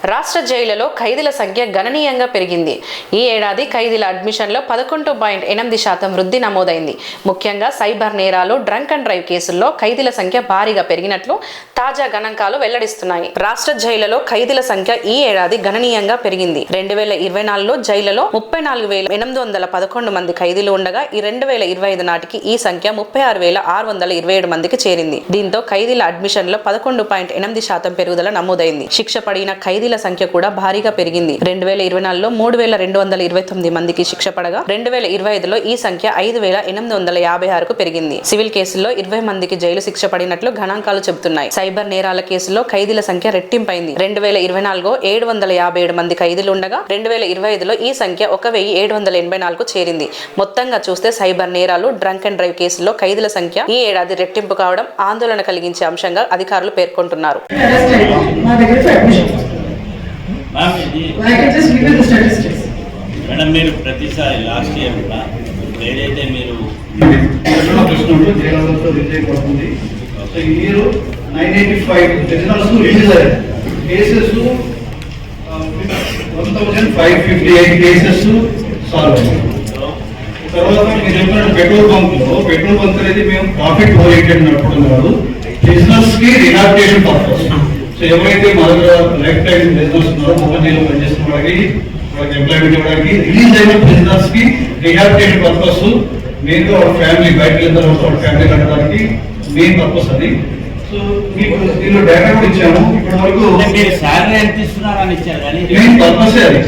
రాష్ట్ర జైళ్లలో ఖైదీల సంఖ్య గణనీయంగా పెరిగింది. ఈ ఏడాది ఖైదీల అడ్మిషన్లో 11.8% వృద్ధి నమోదైంది. ముఖ్యంగా సైబర్ నేరాలు, డ్రంక్ అండ్ డ్రైవ్ కేసుల్లో ఖైదీల సంఖ్య భారీగా పెరిగినట్లు తాజా గణాంకాలు వెల్లడిస్తున్నాయి. రాష్ట్ర జైళ్లలో ఖైదీల సంఖ్య ఈ ఏడాది గణనీయంగా పెరిగింది. 2024లో జైళ్లలో 34,811 మంది ఖైదీలు ఉండగా ఈ 2025 నాటికి ఈ సంఖ్య 36,627 మందికి చేరింది. దీంతో ఖైదీల అడ్మిషన్లో 11.8% పెరుగుదల నమోదైంది. శిక్ష పడిన ఖైదీల సంఖ్య కూడా భారీగా పెరిగింది. 2024లో 3,229 మందికి శిక్ష పడగా 2025లో ఈ సంఖ్య 5,856కు పెరిగింది. సివిల్ కేసుల్లో 20 మందికి జైలు శిక్ష పడినట్లు గణాంకాలు చెబుతున్నాయి. సైబర్ నేరాల కేసుల్లో ఖైదీల సంఖ్య రెట్టింపైంది. 2024లో 757 మంది ఖైదీలు ఉండగా 2025లో ఈ సంఖ్య 1,784కు చేరింది. మొత్తంగా చూస్తే సైబర్ నేరాలు, డ్రంక్ అండ్ డ్రైవ్ కేసుల్లో ఖైదీల సంఖ్య ఈ ఏడాది రెట్టింపు కావడం ఆందోళన కలిగించే అంశంగా అధికారులు పేర్కొంటున్నారు. మేడం, మీరు ప్రతిసారి లాస్ట్ ఇయర్ కూడా ఏదైతే మీరు మీరు 985 రిజనల్స్ రిలీజ్ అయ్యారు. కేసెస్ 1,558 కేసెస్ సాల్వ్ అయ్యాయి. తర్వాత మీరు చెప్పినట్టు పెట్రోల్ బంక్ అనేది మేము ప్రాఫిట్ ఓరియంటెడ్ నడపడం కాదు, బిజినెస్ కి రిహాబిలిటేషన్ పర్పస్. సో ఎవరైతే మా దగ్గర లైఫ్ టైం బిజినెస్ ఉన్నారో, మొబైల్ పనిచేస్తున్న వాళ్ళకి ఎంప్లాయ్మెంట్ ఇవ్వడానికి, రిలీజ్ అయిన బిజినెస్ కి రిహాబిలిటేషన్ పర్పస్, మెయిన్గా వాళ్ళ ఫ్యామిలీ బయటకు వెళ్ళిన తర్వాత వాళ్ళ ఫ్యామిలీ కట్టడానికి మెయిన్ పర్పస్ అది. సో మీకు దీనిలో డేటా కూడా ఇచ్చాము. ఇప్పటి వరకు మీరు శాలరీ ఎంత ఇస్తున్నారని ఇచ్చారు కానీ మెయిన్ పర్పసే అది.